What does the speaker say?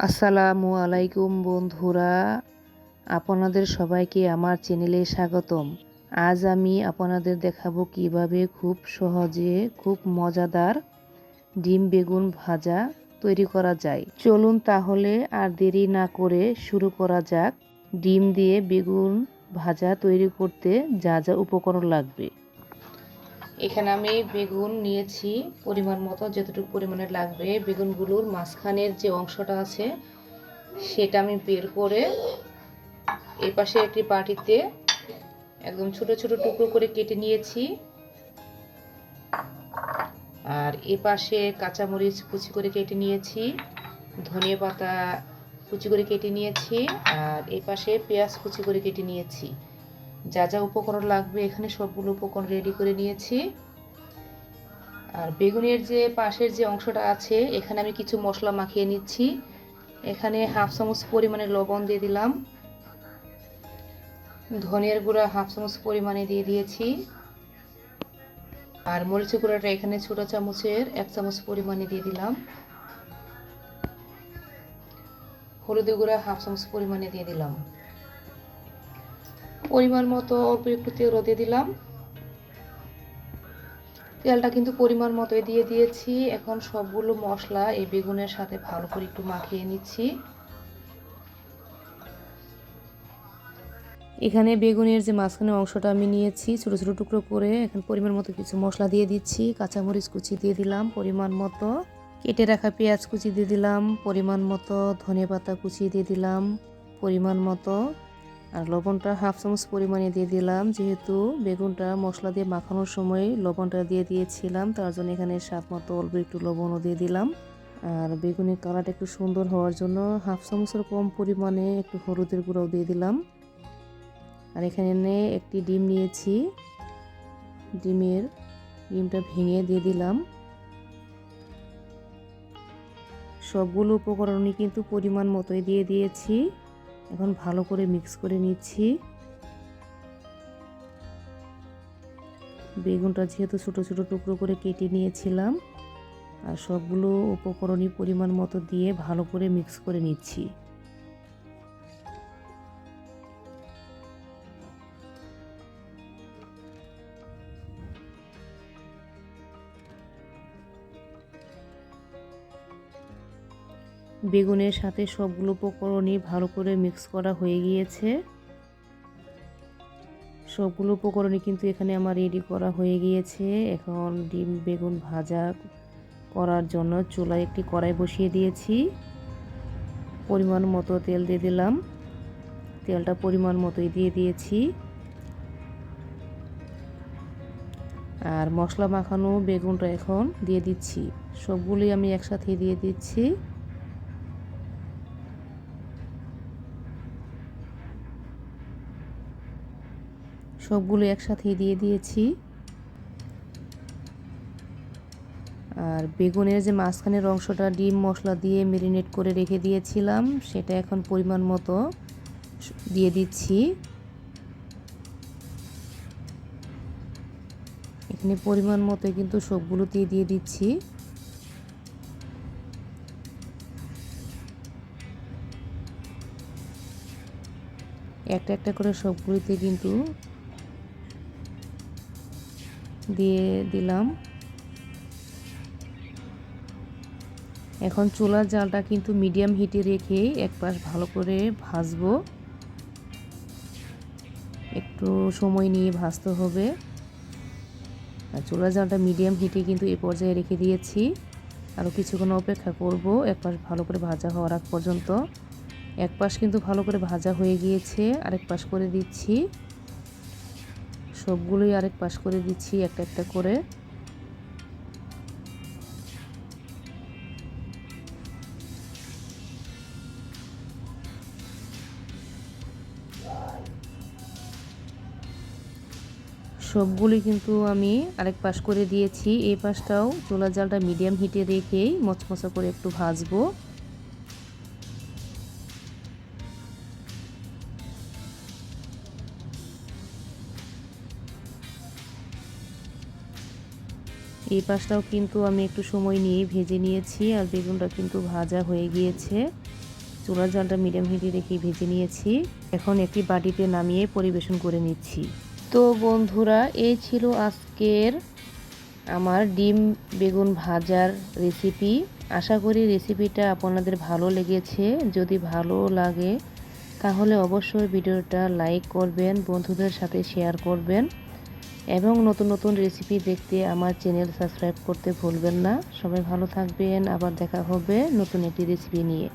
আসসালামু আলাইকুম বন্ধুরা, আপনাদের সবাইকে আমার চ্যানেলে স্বাগতম। আজ আমি আপনাদের দেখাবো কিভাবে খুব সহজে খুব মজাদার ডিম বেগুন ভাজা তৈরি করা যায়। চলুন তাহলে আর দেরি না করে শুরু করা যাক। ডিম দিয়ে বেগুন ভাজা তৈরি করতে যা যা উপকরণ লাগবে। এখানে আমি বেগুন নিয়েছি পরিমাণ মতো, যতটুকু পরিমাণে লাগবে। বেগুনগুলোর মাঝখানের যে অংশটা আছে সেটা আমি বের করে এই পাশে একটি বাটিতে একদম ছোট ছোট টুকরো করে কেটে নিয়েছি। আর এ পাশে কাঁচামরিচ কুচি করে কেটে নিয়েছি, ধনিয়া পাতা কুচি করে কেটে নিয়েছি, আর এই পাশে পেঁয়াজ কুচি করে কেটে নিয়েছি। যা যা উপকরণ লাগবে এখানে সবগুলো উপকরণ রেডি করে নিয়েছি। আর বেগুনের যে পাশের যে অংশটা আছে এখানে আমি কিছু মশলা মাখিয়ে নিচ্ছি। এখানে হাফ চামচ পরিমাণে লবণ দিয়ে দিলাম, ধনিয়ার গুঁড়া হাফ চামচ পরিমাণে দিয়ে দিয়েছি, আর মরিচের গুঁড়াটা এখানে ছোট চামচের 1 চামচ পরিমাণে দিয়ে দিলাম, হলুদের গুঁড়া হাফ চামচ পরিমাণে দিয়ে দিলাম, পরিমাণ মতো অল্প একটু তেলও দিয়ে দিলাম। তেলটা কিন্তু পরিমাণ মতোই দিয়ে দিয়েছি। এখন সবগুলো মশলা এই বেগুনের সাথে ভালো করে একটু মাখিয়ে নিচ্ছি। এখানে বেগুনের যে মাঝখানে অংশটা আমি নিয়েছি ছোট ছোট টুকরো করে, এখন পরিমাণ মতো কিছু মশলা দিয়ে দিচ্ছি। কাঁচামরিচ কুচি দিয়ে দিলাম পরিমাণ মতো, কেটে রাখা পেঁয়াজ কুচি দিয়ে দিলাম পরিমাণ মতো, ধনেপাতা কুচি দিয়ে দিলাম পরিমাণ মতো, আর লবণটা হাফ চামচ পরিমাণে দিয়ে দিলাম। যেহেতু বেগুনটা মশলা দিয়ে মাখানোর সময় লবণটা দিয়ে দিয়েছিলাম, তার জন্য এখানে স্বাদ মতো অল্প একটু লবণও দিয়ে দিলাম। আর বেগুনের কালারটা একটু সুন্দর হওয়ার জন্য হাফ চামচের কম পরিমাণে একটু হলুদের গুঁড়াও দিয়ে দিলাম। আর এখানে একটি ডিম নিয়েছি, ডিমটা ভেঙে দিয়ে দিলাম। সবগুলো উপকরণই কিন্তু পরিমাণ মতোই দিয়ে দিয়েছি। এখন ভালো করে মিক্স করে নিচ্ছি। বেগুনটা যেহেতু ছোট ছোট টুকরো করে কেটে নিয়েছিলাম, আর সবগুলো উপকরণই পরিমাণ মতো দিয়ে ভালো করে মিক্স করে নিচ্ছি। বেগুনের সাথে সবগুলো উপকরণই ভালো করে মিক্স করা হয়ে গিয়েছে। সবগুলো উপকরণই কিন্তু এখানে আমার রেডি করা হয়ে গিয়েছে। এখন ডিম বেগুন ভাজা করার জন্য চুলায় একটি কড়াই বসিয়ে দিয়েছি। পরিমাণ মতো তেল দিয়ে দিলাম, তেলটা পরিমাণ মতোই দিয়ে দিয়েছি। আর মশলা মাখানো বেগুনটা এখন দিয়ে দিচ্ছি। সবগুলোই আমি একসাথে দিয়ে দিচ্ছি। সবগুলো একসাথে দিয়ে দিয়েছি। আর বেগুনের যে মাঝখানের অংশটা ডিম মশলা দিয়ে ম্যারিনেট করে রেখে দিয়েছিলাম, সেটা এখন পরিমাণ মতো দিয়ে দিচ্ছি। এখানে পরিমাণ মতো কিন্তু সবগুলোতেই দিয়ে দিচ্ছি। একটা একটা করে সবগুলোতে কিন্তু দিয়ে দিলাম। এখন চুলার জালটা কিন্তু মিডিয়াম হিটে রেখে এক পাশ ভালো করে ভাজবো। একটু সময় নিয়ে ভাজতে হবে। আর চুলার জালটা মিডিয়াম হিটে কিন্তু এই পর্যায়ে রেখে দিয়েছি। আরও কিছুক্ষণ অপেক্ষা করব এক পাশ ভালো করে ভাজা হওয়ার আগ পর্যন্ত। এক পাশ কিন্তু ভালো করে ভাজা হয়ে গিয়েছে, আরেক পাশ করে দিচ্ছি। সবগুলোই আরেক পাশ করে দিচ্ছি একটা একটা করে। সবগুলি কিন্তু আমি আরেক পাশ করে দিয়েছি। এই পাশটাও চুলার জালটা মিডিয়াম হিটে রেখেই মচমচা করে একটু ভাজবো। এই পাশটাও কিন্তু আমি একটু সময় নিয়ে ভেজে নিয়েছি। আর বেগুনটা কিন্তু ভাজা হয়ে গিয়েছে। চুলার জালটা মিডিয়াম হিটে রেখে ভেজে নিয়েছি। এখন একটি বাটিতে নামিয়ে পরিবেশন করে নিচ্ছি। তো বন্ধুরা, এই ছিল আজকের আমার ডিম বেগুন ভাজার রেসিপি। আশা করি রেসিপিটা আপনাদের ভালো লেগেছে। যদি ভালো লাগে তাহলে অবশ্যই ভিডিওটা লাইক করবেন, বন্ধুদের সাথে শেয়ার করবেন এবং নতুন নতুন রেসিপি দেখতে আমার চ্যানেল সাবস্ক্রাইব করতে ভুলবেন না। সবাই ভালো থাকবেন, আবার দেখা হবে নতুন একটি রেসিপি নিয়ে।